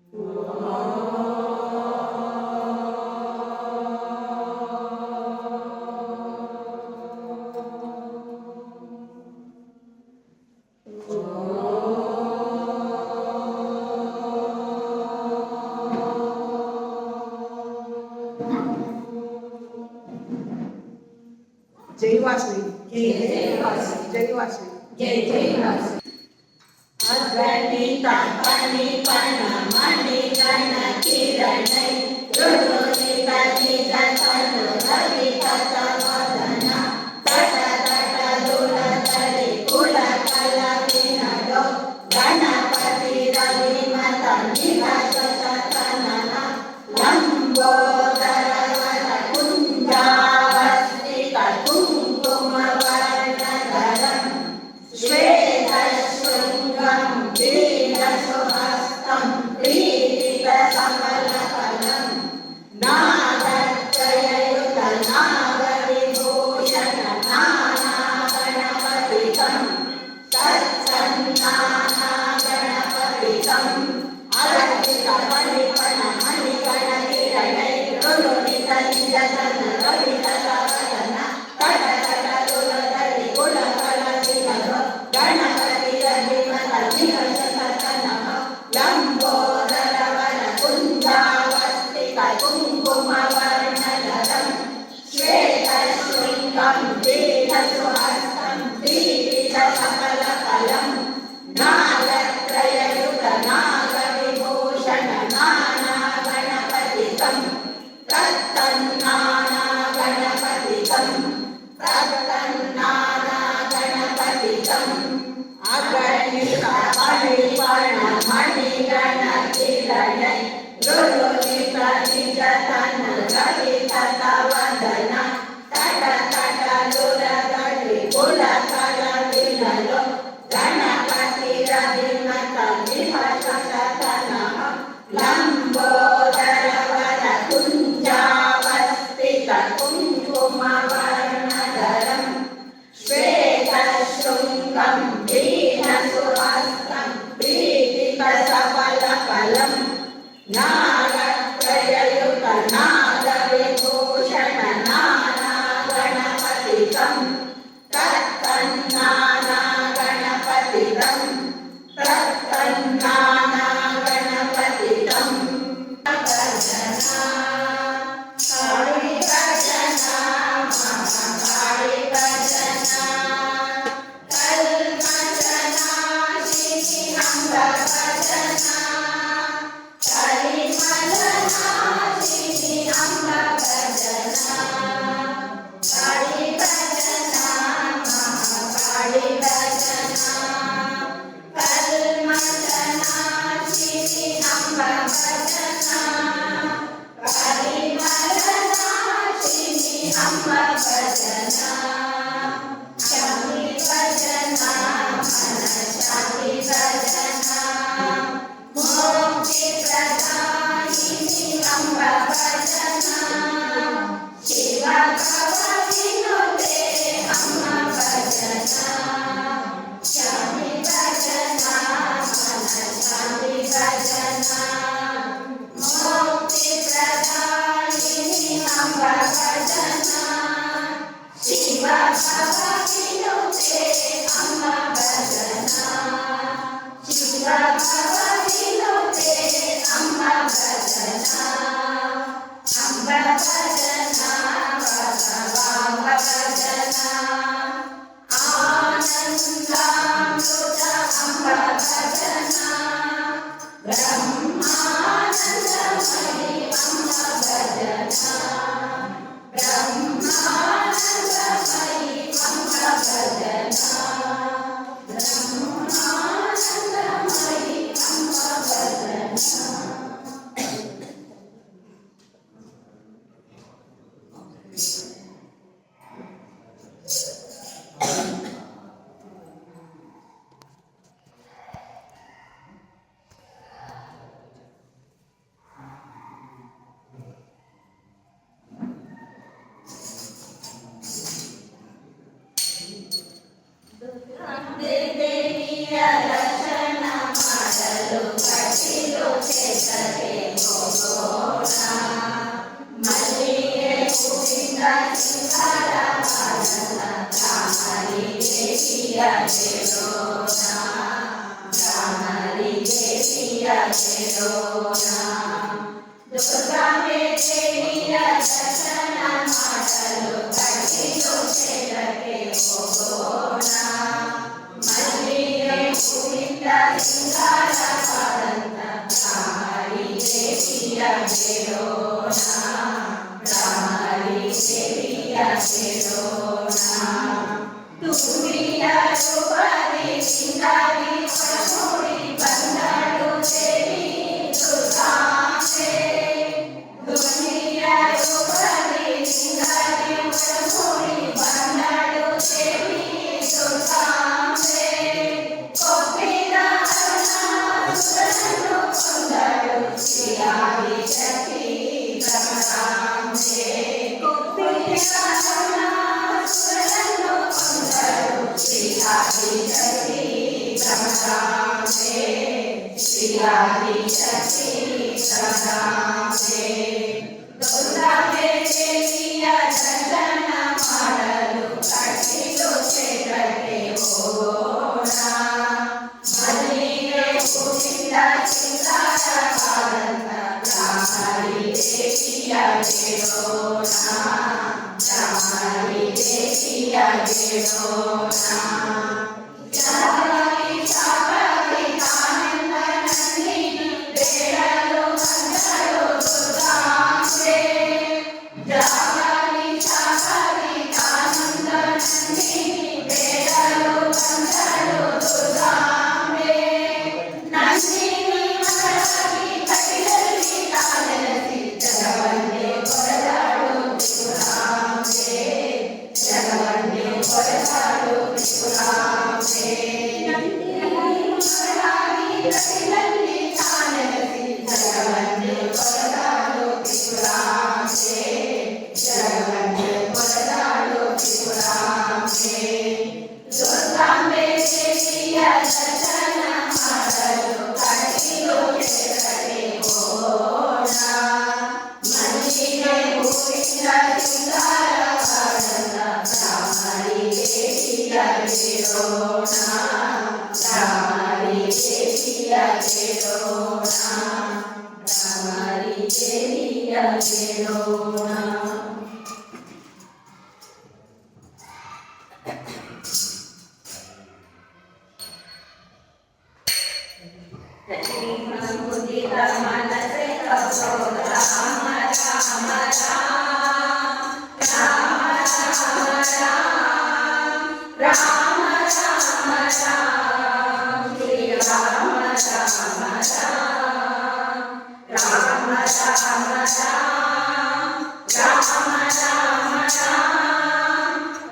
जय वासवी, जय जय वासवी, जय वासवी, जय जय वासवी. अग्नि तापनी पणमणि गण किरणै रुरुनि तनि जतन रवि ततवदन तट तट दुलधरि कुल कल विनलो गणपति रवि मत निभस सतनन लंबोदर वर कुंजावस्थित कुंकुम वर्णधरम् श्वेतशृङ्गं दीनसुहस्तं पीडितकमलफलं नागत्रययुत नागविभूषण नानागणपतितं सत्सन्नानागणपतितं अर्पितमणिपणमणिगणकिरणै रुरुनितनिजतन रविततवदन तट तट दुलधरि कुलकलविनलो गणपति रविमत निभस सतनः लंबोदर वर कुंजावस्थित कुंकुम वर्णधरम् श्वेतशृङ्गं दीनसुहस्तं पीडितसकलफलं नागत्रययुत नागविभूषण नानागणपतितं तत्तन्नानागणपतितं तत्तन्नानागणपतितम् अगणितमणिपणमणिगणकिरणै रुरुनि तनिजतन रवि ततवदन तट तट दुलधरि कुलकलविनलो गणपति रविमत निभस सतनः लंबोदर वर कुंजावस्थित कुंकुम वर्णधरम् श्वेतशृङ्गं दीनसुहस्तं पीडितसफलफलं नागत्रययुत नागविभूषण नानागणपतितं तत्तन्नानागणपतितं तत्तन्नानागणपतितं भजना काळी भजना महाकाळी भजना कल्मषनाशिनी अम्ब भजना कलिमलनाशिनी अम्ब भजना काळी भजना महाकाळी भजना कल्मषनाशिनी अम्ब भजना कलिमलनाशिनी अम्ब भजना शांती भजना मन शांती भजना देवीया ಗೆಲೋಣ ದುರ್ಗಾಂಬೆ ದೇವಿಯ ದರ್ಶನ ಮಾಡಲು ಕಟೀಲು ಕ್ಷೇತ್ರಕ್ಕೆ ಹೋಗೋಣ ಮಲ್ಲಿಗೆ ಹೂವಿಂದ ಸಿಂಗಾರವಾದಂತ ಬ್ರಹ್ಮರಿ ದೇವಿಯ ಗೆಲೋಣ ಬ್ರಹ್ಮರಿ ದೇವಿಯ ಗೆಲೋಣ ತುಂಬಿಯ ರೂಪದಿ ಸಿಂಗಾರಿ ಒಳಮೂಡಿ ಬಂದಳು ದೇವಿ ದುರ್ಗಾಂಬೆ ತುಂಬಿಯ ರೂಪದಿ ಸಿಂಗಾರಿ ಒಳಮೂಡಿ ಬಂದಳು ದೇವಿ ದುರ್ಗಾಂಬೆ ಕೊಪ್ಪಿದ ಅರುಣಾಸುರನನ್ನು ಕೊಂದಳು ಶ್ರೀಯಾದಿ ಶಕ್ತಿ ಭ್ರಮರಾಂಬೆ ಕೊಪ್ಪಿದ ಅರುಣಾಸುರನನ್ನು ಕೊಂದಳು ಶ್ರೀಯಾದಿ ಶಕ್ತಿ ಭ್ರಮರಾಂಬೆ ಶ್ರೀಯಾದಿ ಶಕ್ತಿ ಭ್ರಮರಾಂಬೆ ದುರ್ಗಾಂಬೆ ದೇವಿಯ ದರ್ಶನ ಮಾಡಲು ಕಟೀಲು ಕ್ಷೇತ್ರಕ್ಕೆ ಹೋಗೋಣ ಮಲ್ಲಿಗೆ ಹೂವಿಂದ ಸಿಂಗಾರವಾದಂತ ಬ್ರಹ್ಮರಿ ದೇವಿಯ ಗೆಲೋಣ ಬ್ರಹ್ಮರಿ ದೇವಿಯ ಗೆಲೋಣ ಜಾಗರಿ ಶಾಪರಿ ತಾನೆಂದ ನಂದಿನಿ ಬೇಡಲು ಬಂದಳು ದುರ್ಗಾಂಬೆ ಜಾಗರಿ ಶಾಪರಿ ತಾನೆಂದ ನಂದಿನಿ ಬೇಡಲು ಬಂದಳು ದುರ್ಗಾಂಬೆ ನಂದಿನಿ ಮಗಳಾಗಿ ಕಟೀಲಲ್ಲಿ ಕಾಲೆರಸಿ ಜಗವನ್ನೇ ಹೊರದಾಳು ತ್ರಿಪುರಾಂಬೆ ಜಗವನ್ನೇ ಹೊರದಾಳು ತ್ರಿಪುರಾಂಬೆ ನಂದಿನಿ ಮಗಳಾಗಿ ಕಟೀಲಲ್ಲಿ ಕಾಲೆರಸಿ ಜಗವನ್ನೇ ಹೊರದಾಳು ತ್ರಿಪುರಾಂಬೆ ಜಗವನ್ನೇ ಹೊರದಾಳು ತ್ರಿಪುರಾಂಬೆ ದುರ್ಗಾಂಬೆ ದೇವಿಯ ದರ್ಶನ ಮಾಡಲು ಕಟೀಲು ಕ್ಷೇತ್ರಕ್ಕೆ ಹೋಗೋಣ ಮಲ್ಲಿಗೆ ಹೂವಿಂದ ಸಿಂಗಾರವಾದಂತ ಬ್ರಹ್ಮರಿ ದೇವಿಯ ಗೆಲೋಣ ಬ್ರಹ್ಮರಿ ದೇವಿಯ ಗೆಲೋಣ ಬ್ರಹ್ಮರಿ ದೇವಿಯ ಗೆಲೋಣ ಮುದಿತ ಮನಸೆ ಕಸೋ ರಾಮ ರಾಮ ರಾಮ ರಾಮ ರಾಮ ರಾಮ ರಾಮ ರಾಮ ಶ್ರೀ ರಾಮ ರಾಮ ರಾಮ ರಾಮ ರಾಮ ರಾಮ ರಾಮ ರಾಮ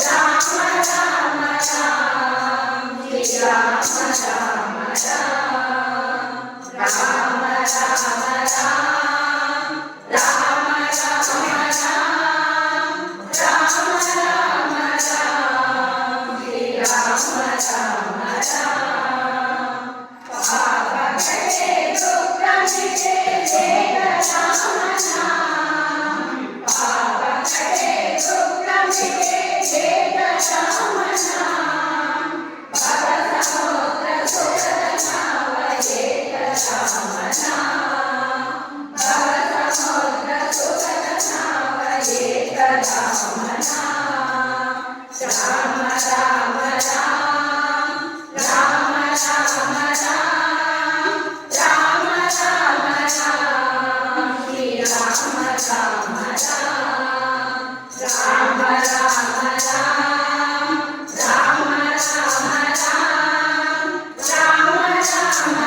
ರಾಮ ರಾಮ ರಾಮ ಶ್ರೀ ರಾಮ ರಾಮ ರಾಮ ರಾಮ ರಾಮ ರಾಮ ರಾಮ ರಾಮ ರಾಮ ರಾಮ ರಾಮ ಶ್ರೀ ರಾಮ ರಾಮ ರಾಮ ಪಾಪ ಕಡೆ ದುಃಖಮಿಗೆ ಜಯ ರಾಮ ನಾಮ ಪಾಪ ಕಡೆ ದುಃಖಮಿಗೆ ಜಯ ರಾಮ ನಾಮ ಭವ ಸಮುದ್ರ ಸುರದ ನಾವ ಏಕ ರಾಮ ನಾಮ ಭವ ಸಮುದ್ರ ಸುರದ ನಾವ ಏಕ ರಾಮ ನಾಮ ರಾಮ ರಾಮ ರಾಮ ರಾಮ ರಾಮ ರಾಮ ರಾಮ ರಾಮ ರಾಮ ಶ್ರೀ ರಾಮ ರಾಮ ರಾಮ ರಾಮ ರಾಮ ರಾಮ ರಾಮ ರಾಮ ರಾಮ ರಾಮ ರಾಮ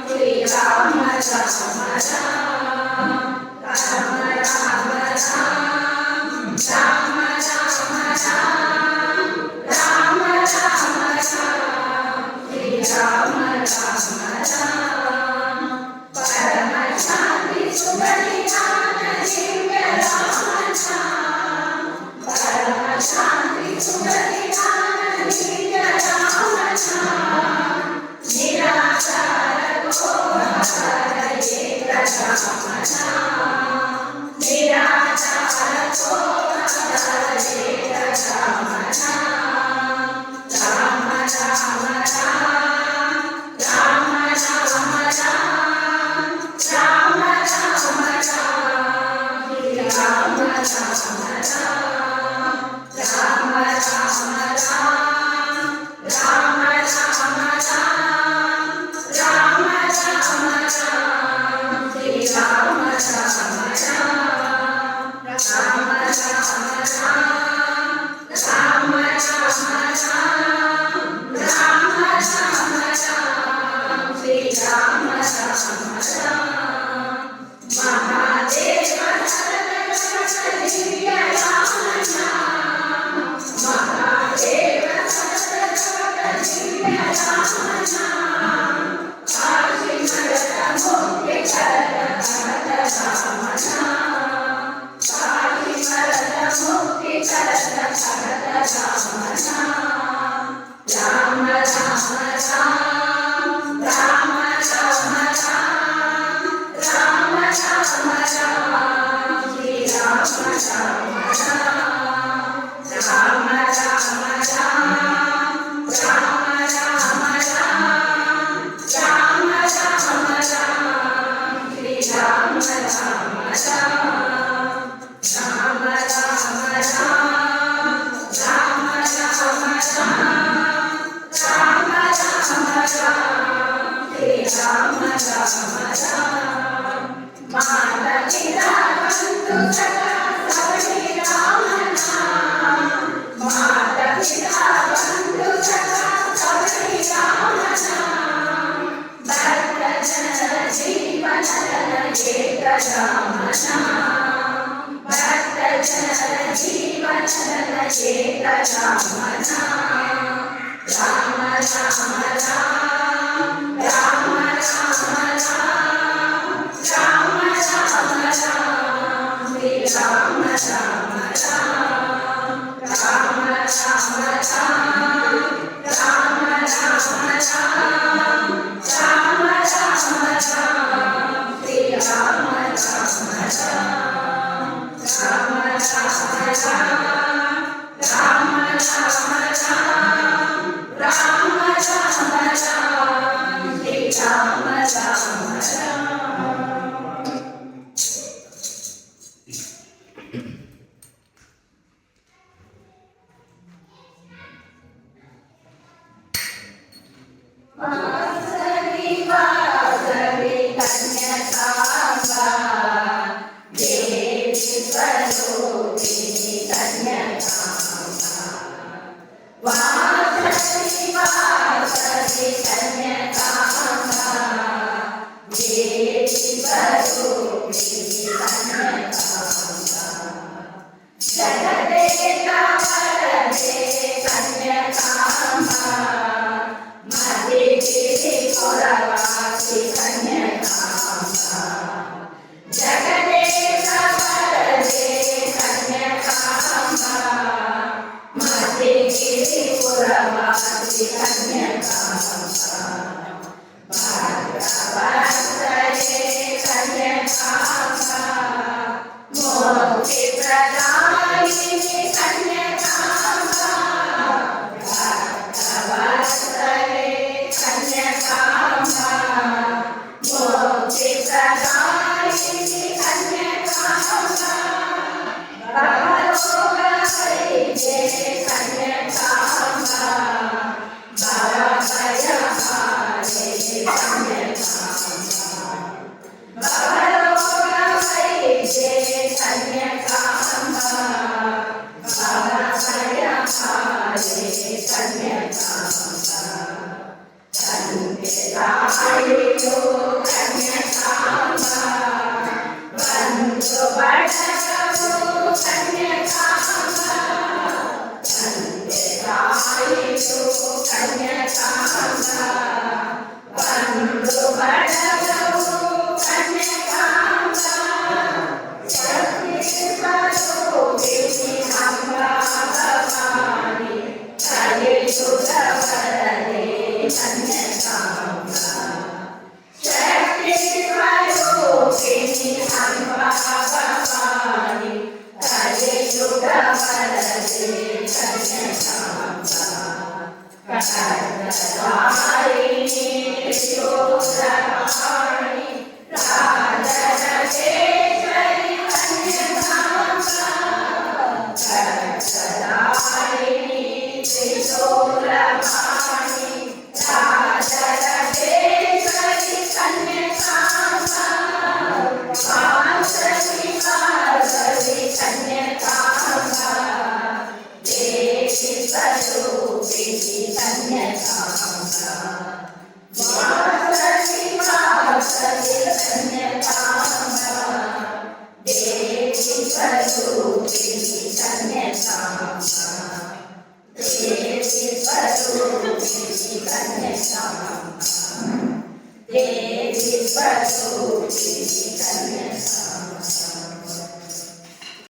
ಶ್ರೀ ರಾಮ ರಾಮ ರಾಮ ರಾಮ ರಾಮ ರಾಮ ರಾಮ ರಾಮ ರಾಮ राम राम राम महादेव सतत दिव्य राम नाम महादेव सतत दिव्य राम नाम काशी मरत मुक्ती करत भगत राम नाम काशी मरत मुक्ती करत भगत राम नाम राम राम राम राम राम राम राम राम राम श्री राम राम राम राम राम राम राम राम राम राम राम श्री राम राम राम राम माता पिता बंधु सखा सबरी राम नाम माता पिता बंधु सखा सबरी राम नाम भक्त जन जीवन एक राम नाम भक्त जन जीवन एक राम नाम राम राम राम राम राम राम राम राम राम राम वासवी वासवी कन्यकांबा देवी स्वरूपिणी कन्यकांबा वासवी वासवी कन्यकांबा देवी स्वरूपिणी कन्यकांबा जगदेका वरदे कन्यकांबा पुरवासी कन्यकांबा जगदेका वरदे कन्यकांबा मध्यगिरि पुरवासी कन्यकांबा भाग्यवत्सरे कन्यकांबा मोक्ति प्रदायिनी कन्यकांबा भाग्यवत्सरे कन्यकांबा मोक्ति प्रदायिनी कन्यकांबा भवरोगहरिणे कन्यकांबा भवभयहारिणे कन्यकांबा भवरोगहरिणे कन्यकांबा भवभयहारिणे कन्यकांबा कन्यकायितो कन्यकांबा बन्धु बड़गो कन्यकांबा कन्यकायितो कन्यकांबा बन्धु बड़गो कन्यकांबा शक्ति स्वरूपिणी अम्बा भवानी कलियुग वरदे कन्यकांबा शक्ति स्वरूपिणी अम्बा भवानी कलियुग वरदे कन्यकांबा कटकधारिणी शूलपाणि राजराजेश्वरी कन्यकांबा कटकधारिणी शूलपाणि राजराजेश्वरी कन्यकांबा वासवी वासवी कन्यकांबा देवी स्वरूपिणी कन्यकांबा वासवी प्रसूती